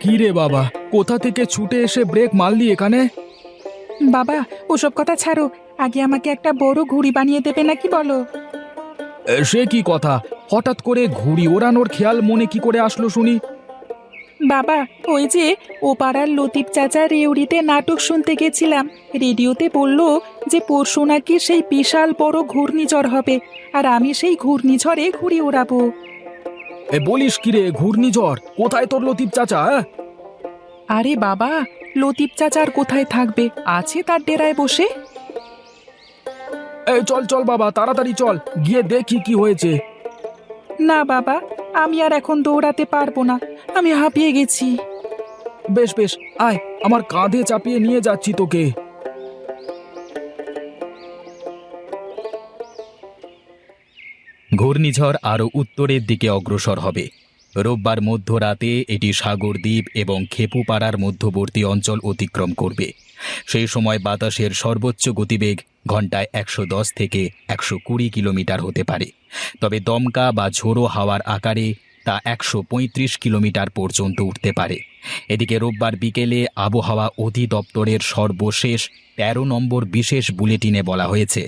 কি রে বাবা, কোথা থেকে ছুটে এসে ব্রেক মারলি এখানে? বাবা, ওসব কথা ছাড়ো। আগে আমাকে একটা বড় ঘুড়ি বানিয়ে দেবে নাকি বলো। সে কি কথা? হঠাৎ করে ঘুড়ি ওড়ানোর খেয়াল মনে কি করে আসলো শুনি? বাবা, ওই যে ও পাড়ার লতিফ চাচা রেউড়িতে নাটক শুনতে গেছিলাম। রেডিওতে বলল যে পরশু নাকি সেই বিশাল বড় ঘূর্ণিঝড় হবে, আর আমি সেই ঘূর্ণিঝড়ে ঘুড়ি ওড়াবো। বলিস কি রে, ঘূর্ণিঝড়? কোথায় তোর লতিফ চাচা? আরে বাবা, লতিফ চাচার কোথায় থাকবে, আছে তার ডেরায় বসে। এই চল চল বাবা, তাড়াতাড়ি চল, গিয়ে দেখি কি হয়েছে। না বাবা, আমি আর এখন দৌড়াতে পারবো না, আমি হাঁপিয়ে গেছি। বেশ বেশ, আয়, আমার কাঁধে চাপিয়ে নিয়ে যাচ্ছি তোকে। ঘূর্ণিঝড় আরও উত্তরের দিকে অগ্রসর হবে। রোববার মধ্যরাতে এটি সাগরদ্বীপ এবং খেপুপাড়ার মধ্যবর্তী অঞ্চল অতিক্রম করবে। সেই সময় বাতাসের সর্বোচ্চ গতিবেগ ঘন্টায় ১১০ থেকে ১২০ কিলোমিটার হতে পারে, তবে দমকা বা ঝোড়ো হাওয়ার আকারে তা ১৩৫ কিলোমিটার পর্যন্ত উঠতে পারে। এদিকে রোববার বিকেলে আবহাওয়া অধিদপ্তরের সর্বশেষ ১৩ নম্বর বিশেষ বুলেটিনে বলা হয়েছে,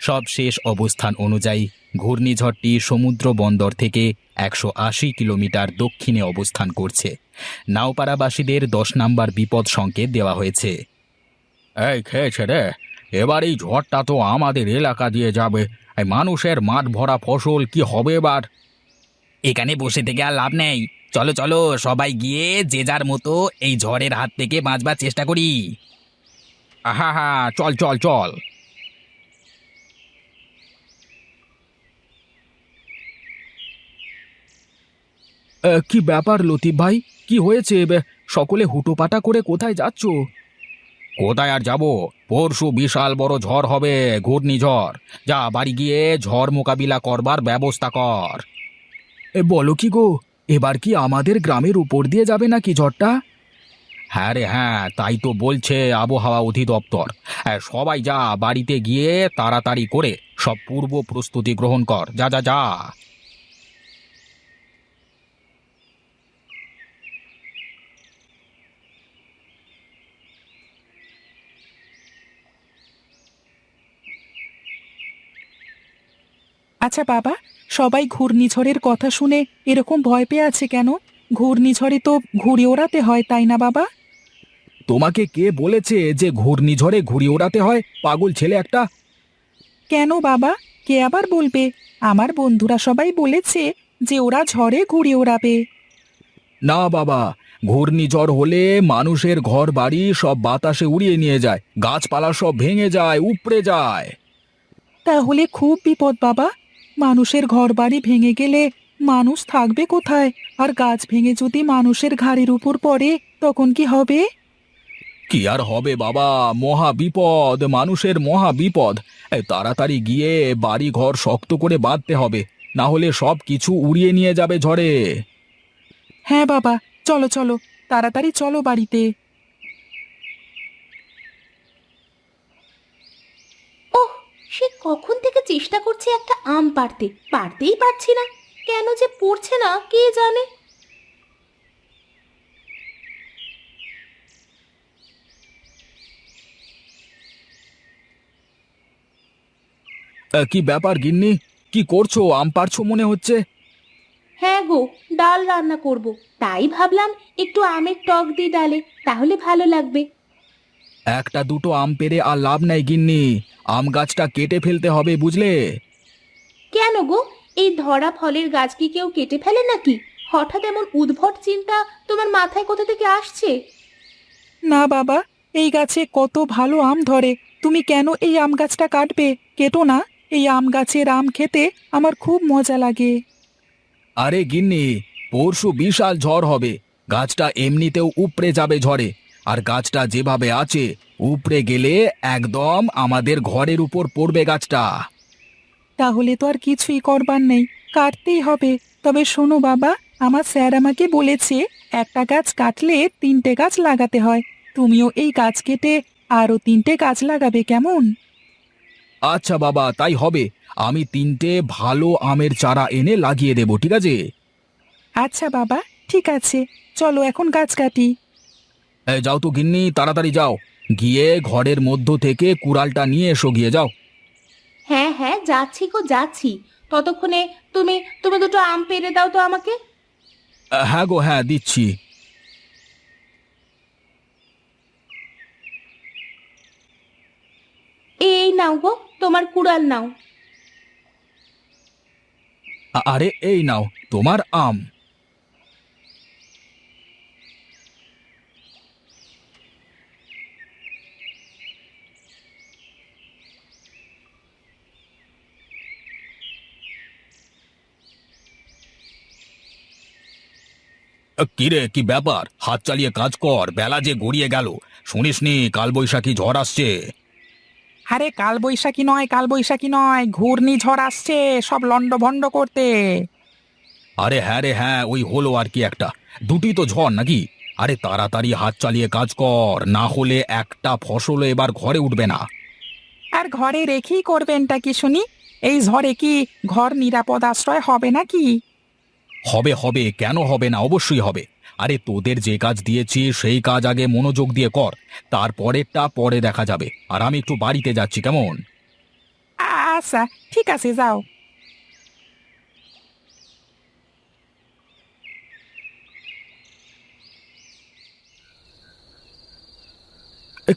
সবশেষ অবস্থান অনুযায়ী ঘূর্ণিঝড়টি সমুদ্র বন্দর থেকে ১৮০ কিলোমিটার দক্ষিণে অবস্থান করছে। নাওপাড়াবাসীদের ১০ নম্বর বিপদ সংকেত দেওয়া হয়েছে। এই খেয়েছে রে, এবার এই ঝড়টা তো আমাদের এলাকা দিয়ে যাবে। এই মানুষের মাঠ ভরা ফসল কি হবে এবার? এখানে বসে থেকে আর লাভ নেই। চলো চলো, সবাই গিয়ে যে যার মতো এই ঝড়ের হাত থেকে বাঁচবার চেষ্টা করি। হ্যাঁ হ্যাঁ, চল চল চল। কি ব্যাপার লতিফ ভাই, কি হয়েছে? সকলে হুটোপাটা করে কোথায় যাচ্ছ? কোথায় আর যাব, পরশু বিশাল বড় ঝড় হবে, ঘূর্ণিঝড়। যা বাড়ি গিয়ে ঝড় মোকাবিলা করবার ব্যবস্থা কর। বলো কি গো, এবার কি আমাদের গ্রামের উপর দিয়ে যাবে নাকি ঝড়টা? হ্যাঁ রে হ্যাঁ, তাই তো বলছে আবহাওয়া অধিদপ্তর। সবাই যা, বাড়িতে গিয়ে তাড়াতাড়ি করে সব পূর্ব প্রস্তুতি গ্রহণ কর, যা যা যা। আচ্ছা বাবা, সবাই ঘূর্ণিঝড়ের কথা শুনে এরকম ভয় পেয়ে আছে কেন? ঘূর্ণিঝড়ে তো ঘুড়ি ওড়াতে হয়, তাই না বাবা? তোমাকে কে বলেছে যে ঘূর্ণিঝড়ে ঘুড়ি ওড়াতে হয়, পাগল ছেলে একটা? কেন বাবা, কে আবার বলবে? আমার বন্ধুরা সবাই বলেছে যে ওরা ঝড়ে ঘুড়ি ওড়াবে। না বাবা, ঘূর্ণিঝড় হলে মানুষের ঘর বাড়ি সব বাতাসে উড়িয়ে নিয়ে যায়, গাছপালা সব ভেঙে যায়, উপড়ে যায়। তাহলে খুব বিপদ বাবা। মানুষের ঘরবাড়ি ভেঙে গেলে মানুষ থাকবে কোথায়? আর গাছ ভেঙে যদি মানুষের ঘাড়ের উপর পড়ে, তখন কি হবে? কি আর হবে বাবা, মহা বিপদ, মানুষের মহা বিপদ। তাড়াতাড়ি গিয়ে বাড়ি ঘর শক্ত করে বাঁধতে হবে, না হলে সব কিছু উড়িয়ে নিয়ে যাবে ঝড়ে। হ্যাঁ বাবা, চলো চলো, তাড়াতাড়ি চলো বাড়িতে। ওহ, সে কখন থেকে চেষ্টা করছি একটা আম পাড়তে, পারতেই পারছি না। কেন যে পড়ছে না কে জানে। কি ব্যাপার গিন্নি, কি করছো? আম পাড়ছো মনে হচ্ছে। হ্যাঁ গো, ডাল রান্না করব, তাই ভাবলাম একটু আমের টক দিই ডালে, তাহলে ভালো লাগবে। একটা দুটো আম পেড়ে আর লাভ নাই গিন্নি, আম গাছটা কেটে ফেলতে হবে, বুঝলে? কেন গো, এই ধরা ফলের গাছ কি কেউ কেটে ফেলে নাকি? হঠাৎ এমন উদ্ভট চিন্তা তোমার মাথায় কোথা থেকে আসছে? না বাবা, এই গাছে কত ভালো আম ধরে, তুমি কেন এই আম গাছটা কাটবে? কেটো না, এই আম গাছের আম খেতে আমার খুব মজা লাগে। আরে গিন্নি, পরশু বিশাল ঝড় হবে, গাছটা এমনিতেও উপড়ে যাবে ঝড়ে। আর গাছটা যেভাবে আছে, উপড়ে গেলে একদম আমাদের ঘরের উপর পড়বে গাছটা। তাহলে তো আর কিছুই করবার নেই, কাটতেই হবে। তবে শোনো বাবা, আমার স্যার আমাকে বলেছে একটা গাছ কাটলে তিনটে গাছ লাগাতে হয়। তুমিও এই গাছ কেটে আরো তিনটে গাছ লাগাবে, কেমন? আচ্ছা বাবা, তাই হবে। আমি তিনটে ভালো আমের চারা এনে লাগিয়ে দেব, ঠিক আছে? আচ্ছা বাবা, ঠিক আছে, চলো এখন গাছ কাটি। যাও তো গিন্নি, তাড়াতাড়ি যাও, গিয়ে ঘরের মধ্য থেকে কুড়ালটা নিয়ে এসো, গিয়ে যাও। হ্যাঁ হ্যাঁ, যাচ্ছি গো যাচ্ছি। ততক্ষণে তুমি তুমি দুটো আম পেড়ে দাও তো আমাকে। হ্যাঁ গো, হ্যাঁ দিচ্ছি। এই নাও গো, তোমার কুড়াল নাও। আরে এই নাও তোমার আম। কিরে, কি ব্যাপার? হাত চালিয়ে কাজ কর, বেলা যে গড়িয়ে গেল। শুনিসনি কালবৈশাখী ঝড় আসছে? আরে কালবৈশাখী নয়, কালবৈশাখী নয়, ঘূর্ণিঝড় আসছে সব লন্ডভন্ড করতে। আরে হ্যাঁ রে হ্যাঁ, ওই হলো আর কি একটা। দুটি তো ঝড় নাকি? আরে তাড়াতাড়ি হাত চালিয়ে কাজ কর, না হলে একটা ফসল এবার ঘরে উঠবে না। আর ঘরে রেখেই করবেনটা কি শুনি? এই ঝড়ে কি ঘর নিরাপদ আশ্রয় হবে নাকি? হবে হবে, কেন হবে না? অবশ্যই হবে। আরে তোদের যে কাজ দিয়েছি সেই কাজ আগে মনোযোগ দিয়ে কর, তারপরেরটা পরে দেখা যাবে। আর আমি একটু বাড়িতে যাচ্ছি, কেমন? আচ্ছা, ঠিক আছে, যাও।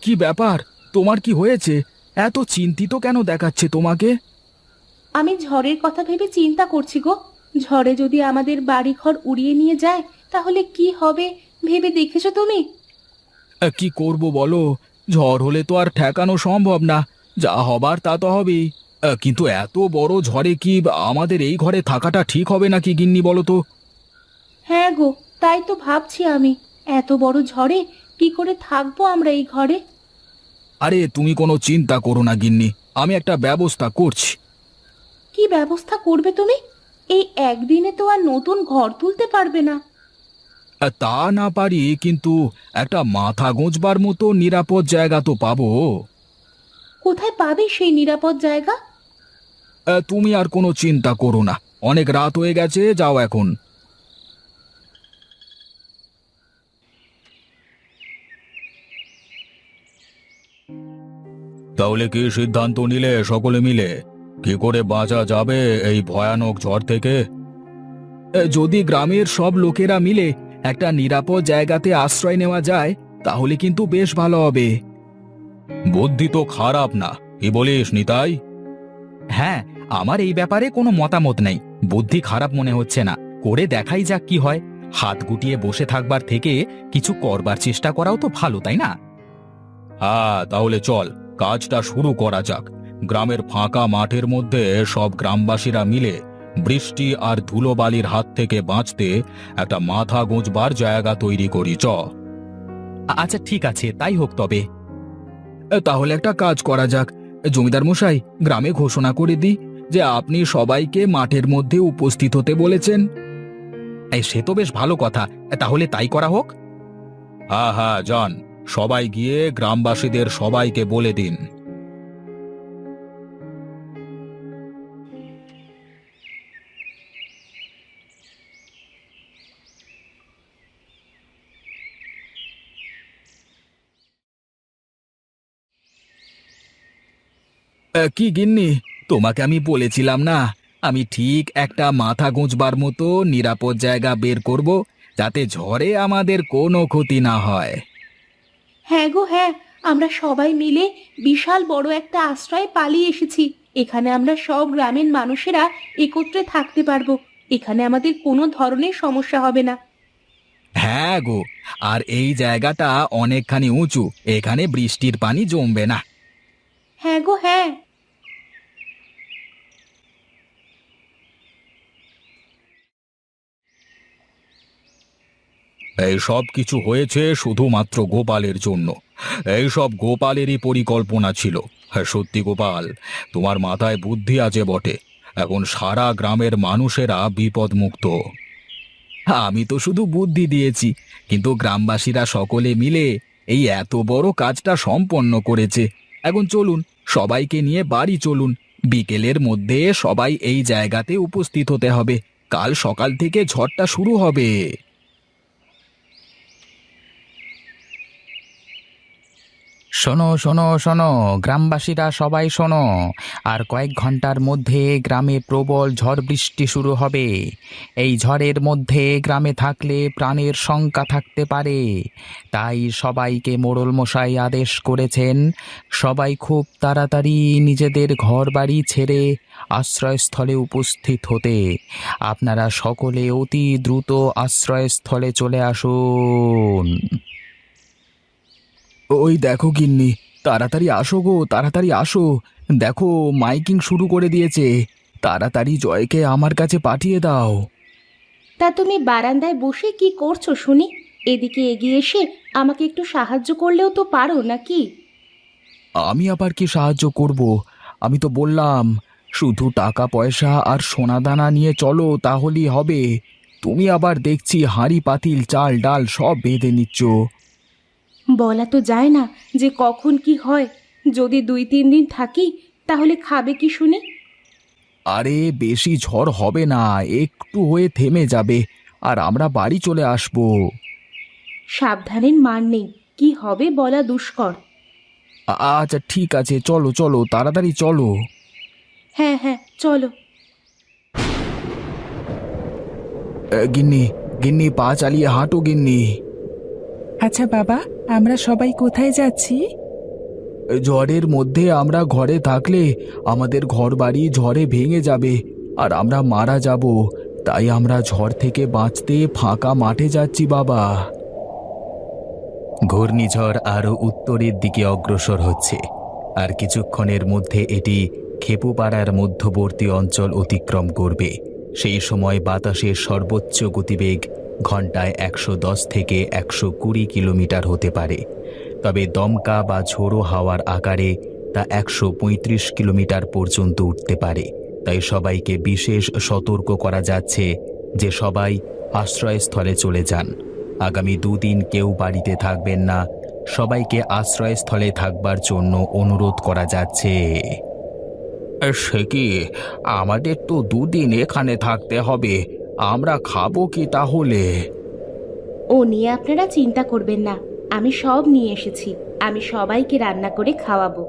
কি ব্যাপার, তোমার কি হয়েছে? এত চিন্তিত কেন দেখাচ্ছে তোমাকে? আমি ঝড়ের কথা ভেবে চিন্তা করছি গো। ঝড়ে যদি আমাদের বাড়িঘর উড়িয়ে নিয়ে যায় তাহলে কি হবে ভেবে দেখেছো তুমি? কি করব বলো? ঝড় হলে তো আর ঠেকানো সম্ভব না, যা হবার তা তো হবেই। কিন্তু এত বড় ঝড়ে কি আমাদের এই ঘরে থাকাটা ঠিক হবে নাকি গিন্নি, বলো তো? হ্যাঁ গো, তাই তো ভাবছি আমি। এত বড় ঝড়ে কি করে থাকবো আমরা এই ঘরে? আরে তুমি কোনো চিন্তা করো না গিন্নি, আমি একটা ব্যবস্থা করছি। কি ব্যবস্থা করবে তুমি? এই একদিনে তো আর নতুন ঘর তুলতে পারবে না। তা না পারি, কিন্তু একটা মাথা গোঁজবার মতো নিরাপদ জায়গা তো পাবো। কোথায় পাবে সেই নিরাপদ জায়গা? তুমি আর কোনো চিন্তা করো না, অনেক রাত হয়ে গেছে, যাও এখন। তাহলে কি সিদ্ধান্ত নিলে সকলে মিলে? কি করে বাঁচা যাবে এই ভয়ানক ঝড় থেকে? যদি গ্রামের সব লোকেরা মিলে একটা নিরাপদ জায়গাতে আশ্রয় নেওয়া যায় তাহলে কিন্তু বেশ ভালো হবে। বুদ্ধি তো খারাপ না, কি বলিস নিতাই? হ্যাঁ, আমার এই ব্যাপারে কোনো মতামত নেই। বুদ্ধি খারাপ মনে হচ্ছে না, করে দেখাই যাক কি হয়। হাত গুটিয়ে বসে থাকবার থেকে কিছু করবার চেষ্টা করাও তো ভালো, তাই না? হ্যাঁ, তাহলে চল কাজটা শুরু করা যাক। গ্রামের ফাঁকা মাঠের মধ্যে সব গ্রামবাসীরা মিলে বৃষ্টি আর ধুলোবালির হাত থেকে বাঁচতে একটা মাথা গোঁজবার জায়গা তৈরি করি, চ। আচ্ছা ঠিক আছে, তাই হোক তবে। তাহলে একটা কাজ করা যাক, জমিদার মশাই, গ্রামে ঘোষণা করে দিই যে আপনি সবাইকে মাঠের মধ্যে উপস্থিত হতে বলেছেন। সে তো বেশ ভালো কথা, তাহলে তাই করা হোক। হ্যাঁ হ্যাঁ, যান, সবাই গিয়ে গ্রামবাসীদের সবাইকে বলে দিন। কি গিন্নি, তোমাকে আমি বলেছিলাম না, আমি ঠিক একটা মাথা গোঁজবার মতো নিরাপদ জায়গা বের করব, যাতে ঝড়ে আমাদের কোনো ক্ষতি না হয়। হ্যাঁ গো হ্যাঁ, আমরা সবাই মিলে বিশাল বড় একটা আশ্রয়ে পালিয়ে এসেছি। এখানে আমরা সব গ্রামের মানুষেরা একত্রে থাকতে পারবো। এখানে আমাদের কোনো ধরনের সমস্যা হবে না। হ্যাঁ গো, আর এই জায়গাটা অনেকখানি উঁচু, এখানে বৃষ্টির পানি জমবে না। হ্যাঁ গো হ্যাঁ। এই সব কিছু হয়েছে শুধুমাত্র গোপালের জন্য। এই সব গোপালেরই পরিকল্পনা ছিল। হ্যাঁ সত্যি গোপাল, তোমার মাথায় বুদ্ধি আছে বটে। এখন সারা গ্রামের মানুষেরা বিপদমুক্ত। আমি তো শুধু বুদ্ধি দিয়েছি, কিন্তু গ্রামবাসীরা সকলে মিলে এই এত বড় কাজটা সম্পন্ন করেছে। এখন চলুন, সবাইকে নিয়ে বাড়ি চলুন। বিকেলের মধ্যে সবাই এই জায়গাতে উপস্থিত হতে হবে, কাল সকাল থেকে ঝড়টা শুরু হবে। শোনো শোনো শোনো, গ্রামবাসীরা সবাই শোনো। আর কয়েক ঘন্টার মধ্যে গ্রামে প্রবল ঝড় বৃষ্টি শুরু হবে। এই ঝড়ের মধ্যে গ্রামে থাকলে প্রাণের শঙ্কা থাকতে পারে। তাই সবাইকে মোড়ল মশাই আদেশ করেছেন, সবাই খুব তাড়াতাড়ি নিজেদের ঘর বাড়ি ছেড়ে আশ্রয়স্থলে উপস্থিত হতে। আপনারা সকলে অতি দ্রুত আশ্রয়স্থলে চলে আসুন। ওই দেখো গিন্নি, তাড়াতাড়ি আসো গো, তাড়াতাড়ি আসো। দেখো মাইকিং শুরু করে দিয়েছে, তাড়াতাড়ি জয়কে আমার কাছে পাঠিয়ে দাও। তা তুমি বারান্দায় বসে কি করছো শুনি? এদিকে এগিয়ে এসে আমাকে একটু সাহায্য করলেও তো পারো নাকি? আমি আবার কি সাহায্য করব? আমি তো বললাম শুধু টাকা পয়সা আর সোনাদানা নিয়ে চলো, তাহলেই হবে। তুমি আবার দেখছি হাঁড়ি পাতিল চাল ডাল সব বেঁধে নিচ্ছ। বলা তো যায় না যে কখন কি হয়। যদি 2-3 দিন থাকি তাহলে খাবে কি শুনি? আরে বেশি ঝড় হবে না, একটু হয়ে থেমে যাবে আর আমরা বাড়ি চলে আসবো। সাবধানের মান নেই, কি হবে বলা দুষ্কর। আচ্ছা ঠিক আছে, চলো চলো, তাড়াতাড়ি চলো। হ্যাঁ হ্যাঁ চলো। গিন্নি, গিন্নি পা চালিয়ে হাঁটো গিন্নি। আচ্ছা বাবা, আমরা সবাই কোথায় যাচ্ছি? ঝড়ের মধ্যে আমরা ঘরে থাকলে আমাদের ঘরবাড়ি ঝড়ে ভেঙে যাবে আর আমরা মারা যাব। তাই আমরা ঝড় থেকে বাঁচতে ফাঁকা মাঠে যাচ্ছি বাবা। ঘূর্ণিঝড় আরও উত্তরের দিকে অগ্রসর হচ্ছে, আর কিছুক্ষণের মধ্যে এটি খেপুপাড়ার মধ্যবর্তী অঞ্চল অতিক্রম করবে। সেই সময় বাতাসের সর্বোচ্চ গতিবেগ ঘন্টায় 110 থেকে 120 কিলোমিটার হতে পারে। তবে দমকা বা ঝোড়ো হাওয়ার আকারে তা 135 কিলোমিটার পর্যন্ত উঠতে পারে। তাই সবাইকে বিশেষ সতর্ক করা যাচ্ছে যে সবাই আশ্রয়স্থলে চলে যান। আগামী 2 দিন কেউ বাড়িতে থাকবেন না, সবাইকে আশ্রয়স্থলে থাকবার জন্য অনুরোধ করা যাচ্ছে। সে কি, আমাদের তো 2 দিন এখানে থাকতে হবে, আমরা খাবো কি তাহলে? ও নিয়ে আপনারা চিন্তা করবেন না, আমি সব নিয়ে এসেছি। আমি সবাইকে রান্না করে খাওয়াবো।